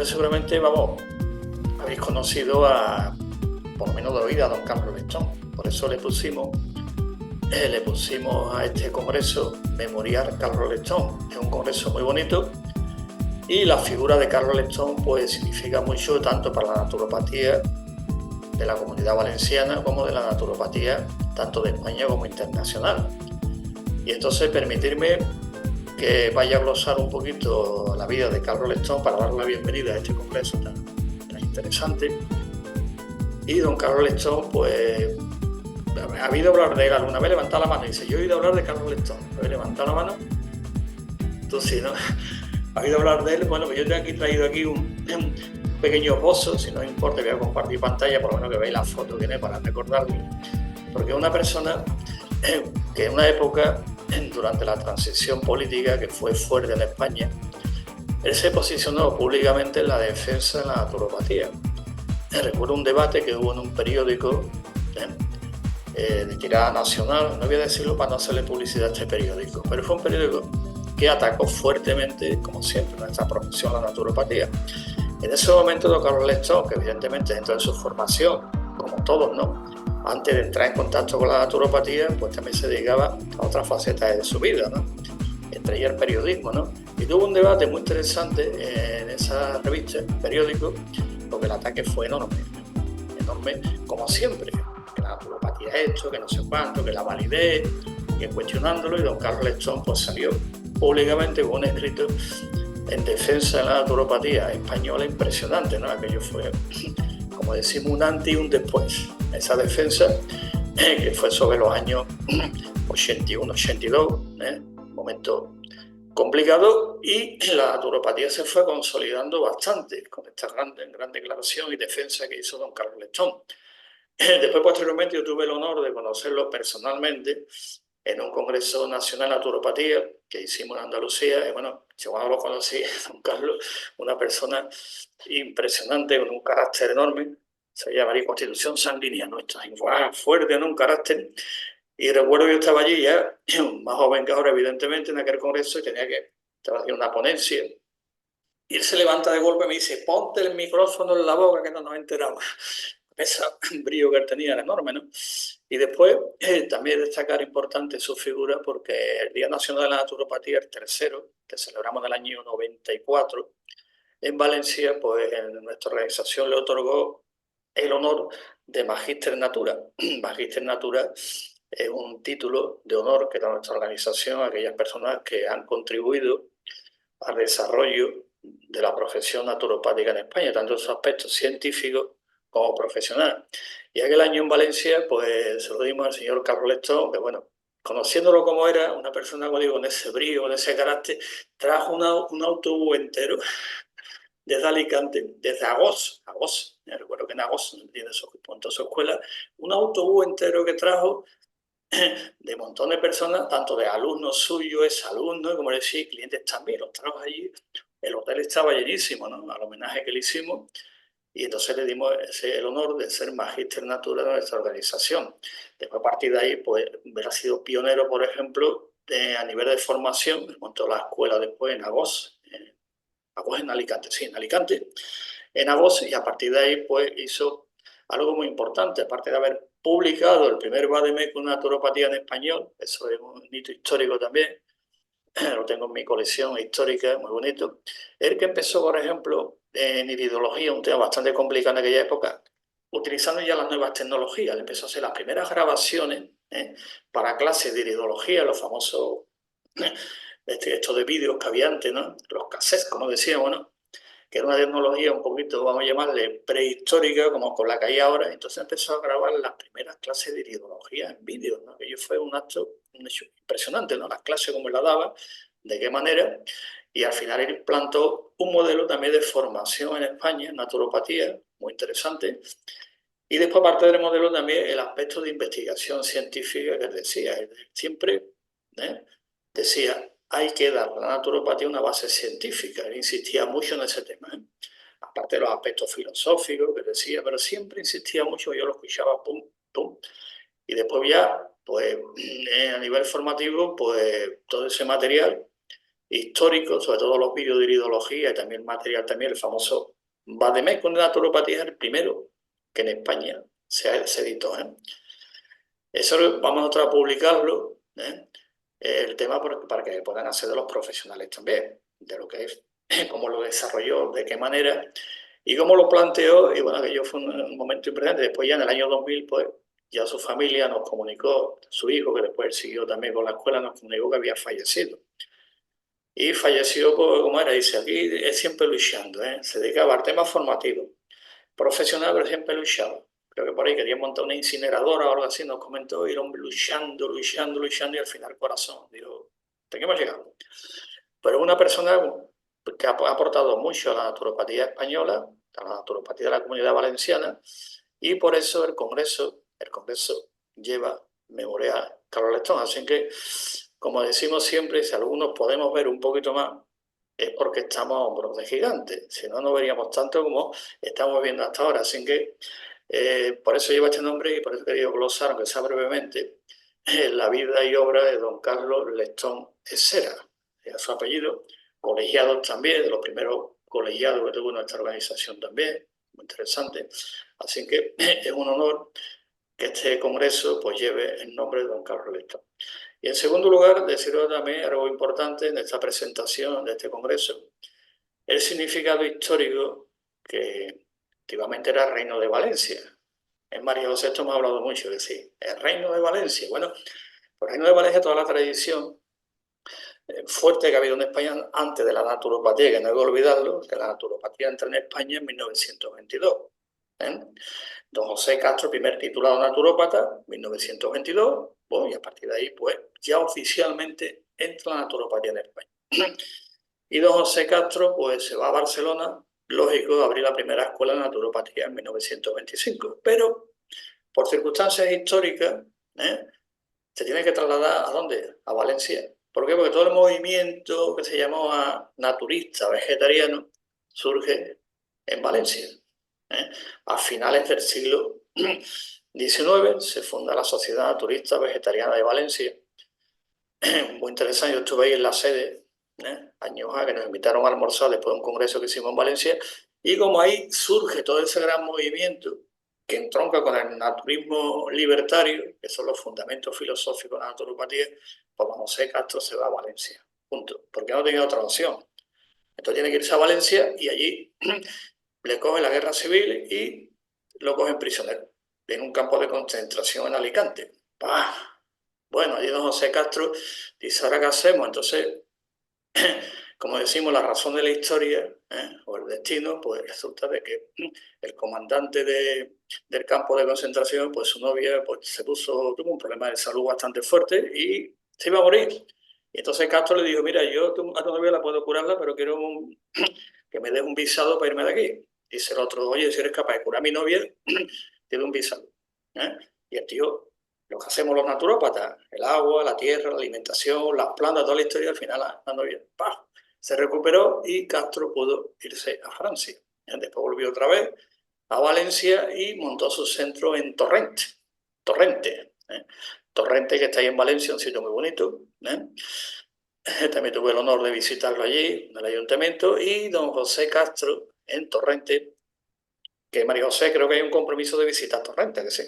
seguramente, vamos, habéis conocido por lo menos de oído, a don Carlos Lechón. Por eso le pusimos a este congreso Memorial Carlos Lechón. Es un congreso muy bonito y la figura de Carlos Lechón pues significa mucho tanto para la naturopatía de la Comunidad Valenciana como de la naturopatía tanto de España como internacional. Y entonces permitirme que vaya a glosar un poquito la vida de Carlos Lechón para dar la bienvenida a este congreso tan interesante. Y don Carlos Lechón, pues, ¿ha oído hablar de él alguna vez? Levanta la mano y dice, yo he oído hablar de Carlos Lechón. ¿Habéis levantado la mano? Tú sí, ¿no? ¿Ha oído hablar de él? Bueno, pues yo te he traído aquí un pequeño esbozo, si no os importa voy a compartir pantalla, por lo menos que veáis la foto que tiene para recordarlo. Porque es una persona que en una época, durante la transición política que fue fuerte en España, él se posicionó públicamente en la defensa de la naturopatía. Recuerdo un debate que hubo en un periódico de tirada nacional, no voy a decirlo para no hacerle publicidad a este periódico, pero fue un periódico que atacó fuertemente, como siempre, nuestra profesión, la naturopatía. En ese momento, don Carlos Lechón, que evidentemente dentro de su formación, como todos, ¿no?, antes de entrar en contacto con la naturopatía, pues también se dedicaba a otras facetas de su vida, ¿no?, entre ellas el periodismo, ¿no? Y tuvo un debate muy interesante en esa revista, periódico, porque el ataque fue enorme, como siempre, que la naturopatía es esto, que no sé cuánto, que la validez, que cuestionándolo, y don Carlos Lechón pues salió públicamente con un escrito en defensa de la naturopatía española impresionante, ¿no? Aquello fue, como decimos, un antes y un después. Esa defensa, que fue sobre los años 81-82, un momento complicado, y la naturopatía se fue consolidando bastante con esta gran declaración y defensa que hizo don Carlos Lechón. Después, posteriormente, yo tuve el honor de conocerlo personalmente en un Congreso Nacional de Naturopatía que hicimos en Andalucía. Y bueno, yo cuando lo conocí, don Carlos, una persona impresionante, con un carácter enorme, se llamaría Constitución Sanguínea nuestra, fuerte, ¿no?, un carácter. Y recuerdo que yo estaba allí ya, más joven que ahora, evidentemente, en aquel congreso, y estaba haciendo una ponencia. Y él se levanta de golpe y me dice, ponte el micrófono en la boca que no nos enteramos. Ese brillo que él tenía era enorme, ¿no? Y después, también destacar importante su figura, porque el Día Nacional de la Naturopatía, el tercero, que celebramos en el año 94, en Valencia, pues nuestra organización le otorgó el honor de Magíster Natura. Magíster Natura es un título de honor que da nuestra organización a aquellas personas que han contribuido al desarrollo de la profesión naturopática en España, tanto en su aspecto científico como profesional. Y aquel año en Valencia, pues se lo dimos al señor Carlos Lechón, que bueno, conociéndolo como era, una persona, como digo, con ese brío, con ese carácter, trajo un autobús entero desde Alicante, desde Agos, recuerdo que en Agos tiene su escuela, un autobús entero que trajo de montón de personas, tanto de alumnos suyos, exalumnos, como decía, clientes también, los trajo allí. El hotel estaba llenísimo, ¿no?, al homenaje que le hicimos, y entonces le dimos el honor de ser Magíster Natura de nuestra organización. Después, a partir de ahí, pues, hubiera sido pionero, por ejemplo, a nivel de formación, montó la escuela después en Agos en Alicante, sí, en Alicante, en Agos, y a partir de ahí, pues, hizo algo muy importante, aparte de haber publicado el primer vademecum naturopatía en español, eso es un hito histórico también, lo tengo en mi colección histórica, muy bonito. El que empezó, por ejemplo, en iridología, un tema bastante complicado en aquella época, utilizando ya las nuevas tecnologías, empezó a hacer las primeras grabaciones para clases de iridología, los famosos estos de vídeos que había antes, ¿no?, los cassettes, como decíamos, ¿no?, que era una tecnología un poquito, vamos a llamarle, prehistórica, como con la que hay ahora. Entonces empezó a grabar las primeras clases de iridología en vídeo, ¿no? Aquello fue un hecho impresionante, ¿no?, las clases como la daba, de qué manera, y al final él plantó un modelo también de formación en España, en naturopatía, muy interesante. Y después, aparte del modelo, también el aspecto de investigación científica que él decía. Él siempre decía, hay que dar a la naturopatía una base científica. Él insistía mucho en ese tema, aparte de los aspectos filosóficos que decía, pero siempre insistía mucho, yo lo escuchaba, pum, pum. Y después ya, pues, a nivel formativo, pues, todo ese material histórico, sobre todo los vídeos de iridología y también el material, también el famoso Vademecum de naturopatía es el primero que en España se editó. Eso vamos nosotros a publicarlo, el tema para que puedan acceder los profesionales también, de lo que es, cómo lo desarrolló, de qué manera y cómo lo planteó. Y bueno, aquello fue un momento importante. Después ya en el año 2000, pues ya su familia nos comunicó, su hijo, que después siguió también con la escuela, nos comunicó que había fallecido. Y falleció, pues, como era, dice, aquí es siempre luchando, se dedicaba al tema formativo. Profesional, pero siempre luchaba. Creo que por ahí quería montar una incineradora o algo así, nos comentó, y el hombre luchando, luchando, luchando, y al final corazón. Digo, ¿hasta qué hemos llegado? Pero una persona que ha aportado mucho a la naturopatía española, a la naturopatía de la Comunidad Valenciana, y por eso el Congreso lleva memoria a Carlos Lestón. Así que, como decimos siempre, si algunos podemos ver un poquito más, es porque estamos a hombros de gigantes. Si no, no veríamos tanto como estamos viendo hasta ahora. Así que, por eso lleva este nombre y por eso quería glosar, aunque sea brevemente, la vida y obra de don Carlos Lestón Esera. A su apellido, colegiados también, de los primeros colegiados que tuvo nuestra organización también, muy interesante. Así que es un honor que este congreso pues lleve el nombre de don Carlos Lestón. Y en segundo lugar, deciros también algo importante en esta presentación de este congreso, el significado histórico que antiguamente era el Reino de Valencia. En María José esto hemos hablado mucho, es decir, el Reino de Valencia. Bueno, el Reino de Valencia, toda la tradición fuerte que ha habido en España antes de la naturopatía, que no hay que olvidarlo, que la naturopatía entra en España en 1922. Don José Castro, primer titulado naturópata, 1922, bueno, y a partir de ahí, pues, ya oficialmente entra la naturopatía en España. Y don José Castro, pues, se va a Barcelona, lógico, a abrir la primera escuela de naturopatía en 1925, pero por circunstancias históricas, se tiene que trasladar ¿a dónde? A Valencia. ¿Por qué? Porque todo el movimiento que se llamaba naturista, vegetariano, surge en Valencia. A finales del siglo XIX se funda la Sociedad Naturista Vegetariana de Valencia. Muy interesante, yo estuve ahí en la sede, años a que nos invitaron a almorzar después de un congreso que hicimos en Valencia, y como ahí surge todo ese gran movimiento que entronca con el naturismo libertario, que son los fundamentos filosóficos de la naturopatía, pues José Castro se va a Valencia, punto, porque no tenía otra opción. Entonces tiene que irse a Valencia y allí le coge la guerra civil y lo cogen prisionero en un campo de concentración en Alicante. ¡Pah! Bueno, allí don José Castro dice, ¿ahora qué hacemos? Entonces, como decimos, la razón de la historia o el destino, pues resulta de que el comandante del campo de concentración, pues su novia pues, tuvo un problema de salud bastante fuerte y se iba a morir. Y entonces Castro le dijo, mira, yo a tu novia la puedo curarla, pero quiero que me des un visado para irme de aquí. Dice el otro, oye, si eres capaz de curar a mi novia, te doy un visado. Y el tío, lo que hacemos los naturópatas, el agua, la tierra, la alimentación, las plantas, toda la historia, al final la novia, ¡pah!, se recuperó y Castro pudo irse a Francia. Después volvió otra vez a Valencia y montó su centro en Torrente. Torrente, que está ahí en Valencia, un sitio muy bonito. También tuve el honor de visitarlo allí, en el ayuntamiento, y don José Castro, en Torrente, que María José creo que hay un compromiso de visitar Torrente, que sí.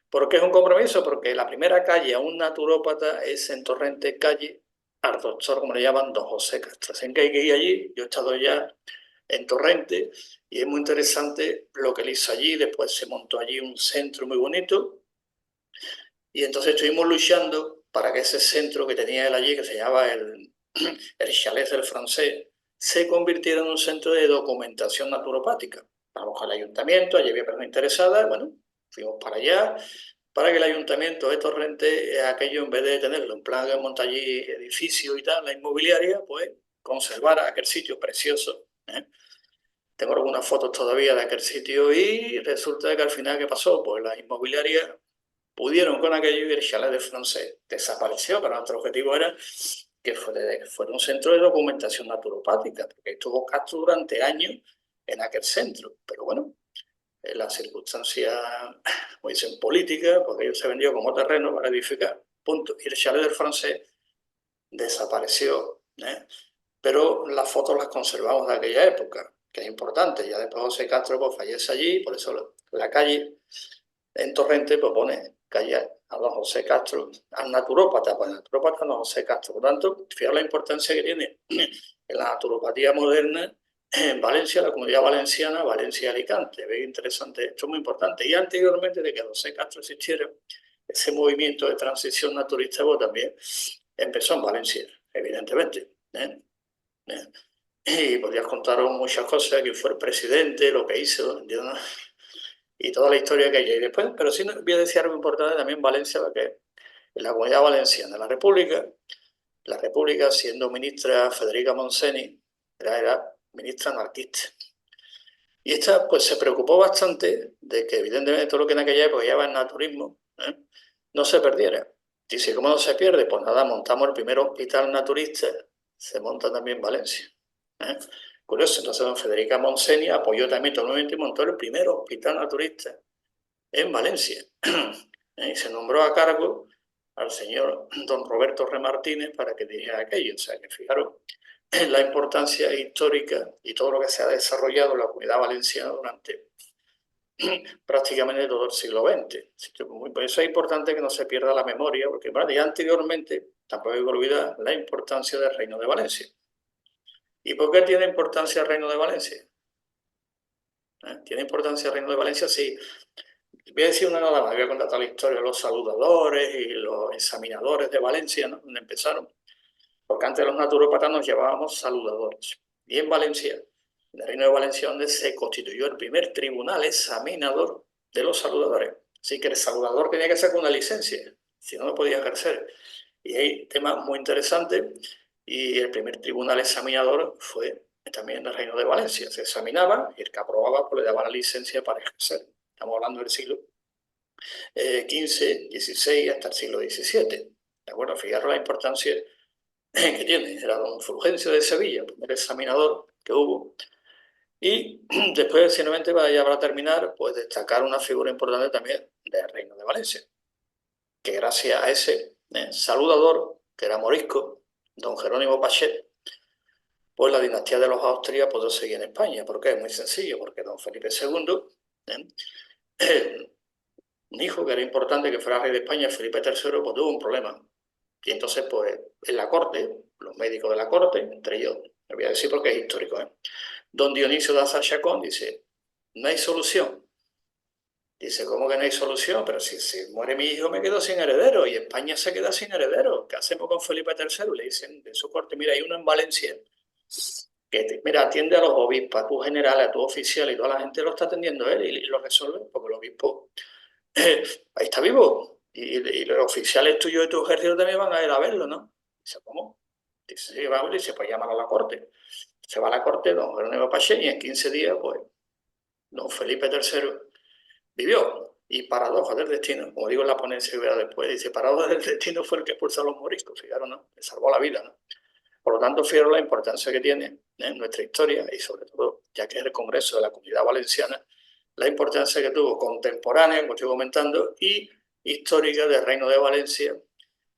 ¿Por qué es un compromiso? Porque la primera calle a un naturópata es en Torrente, calle al doctor, como le llaman, don José Castro. Así que hay que ir allí. Yo he estado ya en Torrente y es muy interesante lo que él hizo allí. Después se montó allí un centro muy bonito y entonces estuvimos luchando para que ese centro que tenía él allí, que se llamaba el Chalet del Francés, se convirtiera en un centro de documentación naturopática. Vamos al ayuntamiento, allí había personas interesadas, bueno, fuimos para allá, para que el ayuntamiento de Torrente, aquello en vez de tenerlo en plan de montar allí edificios y tal, la inmobiliaria, pues conservara aquel sitio precioso. Tengo algunas fotos todavía de aquel sitio y resulta que al final, ¿qué pasó? Pues las inmobiliarias pudieron con aquello y el Chalet de Francés desapareció, pero nuestro objetivo era que fuera un centro de documentación naturopática, porque estuvo Castro durante años en aquel centro. Pero bueno, en las circunstancias, como dicen, políticas, porque ellos se vendió como terreno para edificar, punto. Y el Chalet del Francés desapareció, pero las fotos las conservamos de aquella época. que es importante. Ya después José Castro pues, fallece allí, por eso la calle en Torrente pues, pone calle a don José Castro, al naturópata, pues naturópata don José Castro. Por tanto, fijaos la importancia que tiene en la naturopatía moderna en Valencia, la Comunidad Valenciana, Valencia y Alicante. ¿Veis? Interesante, esto es muy importante. Y anteriormente de que José Castro existiera, ese movimiento de transición naturista pues, también empezó en Valencia, evidentemente. Y podrías contaros muchas cosas, que fue el presidente, lo que hizo, ¿entiendes? Y toda la historia que hay. Y después, pero sí voy a decir algo importante también en Valencia, porque en la Comunidad Valenciana, la República, siendo ministra Federica Montseny, era ministra anarquista. Y esta pues se preocupó bastante de que evidentemente todo lo que en aquella época llevaba el naturismo no se perdiera. Dice, ¿cómo no se pierde? Pues nada, montamos el primer hospital naturista, se monta también en Valencia. Curioso, entonces don Federica Montseny apoyó también totalmente y montó el primer hospital naturista en Valencia. Y se nombró a cargo al señor don Roberto Remartínez para que dirigiera aquello. O sea, que fijaros la importancia histórica y todo lo que se ha desarrollado en la Comunidad Valenciana durante prácticamente todo el siglo XX. Por eso es importante que no se pierda la memoria, porque bueno, ya anteriormente tampoco hay que olvidar la importancia del Reino de Valencia. ¿Y por qué tiene importancia el Reino de Valencia? ¿Tiene importancia el Reino de Valencia? Sí. Voy a decir una nada más, voy a contar toda la historia de los saludadores y los examinadores de Valencia, ¿no? Donde empezaron. Porque antes los naturópatas nos llevábamos saludadores. Y en Valencia, en el Reino de Valencia, donde se constituyó el primer tribunal examinador de los saludadores. Así que el saludador tenía que sacar una licencia, si no, no podía ejercer. Y hay temas muy interesantes. Y el primer tribunal examinador fue también en el Reino de Valencia. Se examinaba y el que aprobaba pues, le daba la licencia para ejercer. Estamos hablando del siglo XV, XVI hasta el siglo XVII. ¿De acuerdo? Fijaros la importancia que tiene. Era don Fulgencio de Sevilla, el primer examinador que hubo. Y después, simplemente, ya para terminar, pues destacar una figura importante también del Reino de Valencia, que gracias a ese saludador, que era morisco, don Jerónimo Pachet, pues la dinastía de los Austrias pudo seguir en España. ¿Por qué? Es muy sencillo, porque don Felipe II, un hijo que era importante que fuera rey de España, Felipe III, pues tuvo un problema. Y entonces, pues, en la corte, los médicos de la corte, entre ellos, me voy a decir porque es histórico, don Dionisio de Azar-Chacón dice, no hay solución. Dice, ¿cómo que no hay solución? Pero si muere mi hijo me quedo sin heredero y España se queda sin heredero. ¿Qué hacemos con Felipe III? Le dicen de su corte, mira, hay uno en Valencia que mira, atiende a los obispos, a tus generales, a tus oficiales y toda la gente lo está atendiendo él y lo resuelve porque el obispo ahí está vivo. Y los oficiales tuyos de tu ejército también van a ir a verlo, ¿no? Dice, ¿cómo? Dice, sí, vamos, dice, pues llámalo a la corte. Se va a la corte, don Jerónimo Pachet, y en 15 días, pues, don Felipe III vivió. Y paradoja del destino, como digo en la ponencia que verá después, dice, paradoja del destino fue el que expulsó a los moriscos, fijaros, ¿no? Le salvó la vida, ¿no? Por lo tanto, fijaros la importancia que tiene en nuestra historia y sobre todo, ya que es el Congreso de la Comunidad Valenciana, la importancia que tuvo contemporánea, como estoy comentando, y histórica del Reino de Valencia,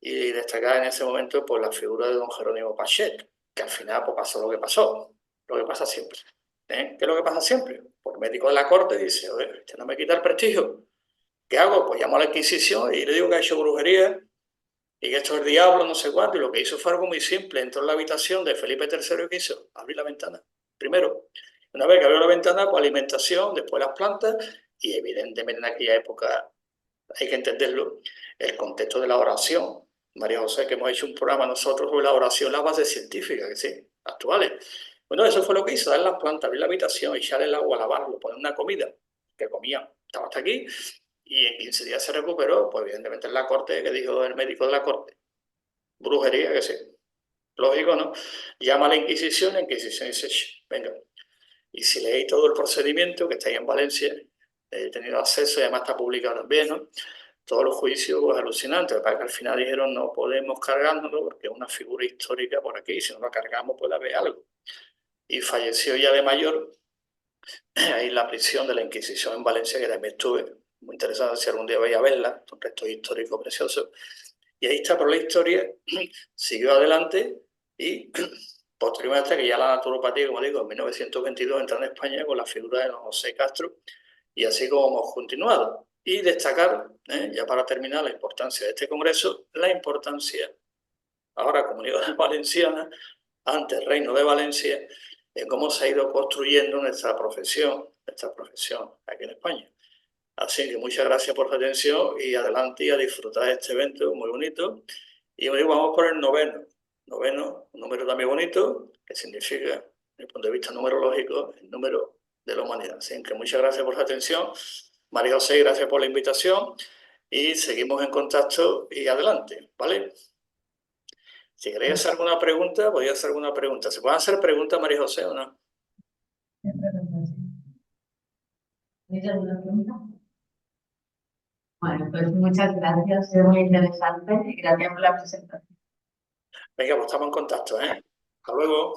y destacar en ese momento pues, la figura de don Jerónimo Pachet, que al final pues, pasó lo que pasó, lo que pasa siempre. ¿Qué es lo que pasa siempre? Pues el médico de la corte dice, oye, este no me quita el prestigio. ¿Qué hago? Pues llamo a la Inquisición y le digo que ha hecho brujería y que esto es el diablo, no sé cuánto. Y lo que hizo fue algo muy simple. Entró en la habitación de Felipe III y ¿qué hizo? Abrir la ventana. Primero, una vez que abrió la ventana, pues alimentación, después las plantas y evidentemente en aquella época hay que entenderlo, el contexto de la oración. María José, que hemos hecho un programa nosotros sobre la oración, las bases científicas, que sí, actuales. Bueno, eso fue lo que hizo, dar las plantas, abrir la habitación, echarle el agua, lavarlo, poner una comida, que comía, estaba hasta aquí, y en 15 días se recuperó, pues evidentemente en la corte, que dijo el médico de la corte, brujería, que sí, lógico, ¿no? Llama a la Inquisición dice, venga, y si leéis todo el procedimiento, que está ahí en Valencia, he tenido acceso y además está publicado también, ¿no? Todos los juicios pues, alucinantes, para que al final dijeron no podemos cargárnoslo porque es una figura histórica por aquí, si no la cargamos puede haber algo. Y falleció ya de mayor, ahí en la prisión de la Inquisición en Valencia, que también estuve, muy interesante si algún día vais a verla, un resto histórico precioso. Y ahí está, por la historia, siguió adelante y Posteriormente, que ya la naturopatía, como digo, en 1922 entra en España con la figura de don José Castro, y así como hemos continuado. Y destacar, ya para terminar, la importancia de este congreso, la importancia, ahora Comunidad Valenciana, antes Reino de Valencia, en cómo se ha ido construyendo nuestra profesión aquí en España. Así que muchas gracias por su atención y adelante y a disfrutar de este evento muy bonito. Y hoy vamos por el noveno. Noveno, un número también bonito, que significa, desde el punto de vista numerológico, el número de la humanidad. Así que muchas gracias por su atención. María José, gracias por la invitación y seguimos en contacto y adelante, ¿vale? Si queréis hacer alguna pregunta, podéis hacer alguna pregunta. ¿Se pueden hacer preguntas, María José, o no? ¿Tienes alguna pregunta? Bueno, pues muchas gracias, es muy interesante y gracias por la presentación. Venga, pues estamos en contacto, ¿eh? Hasta luego.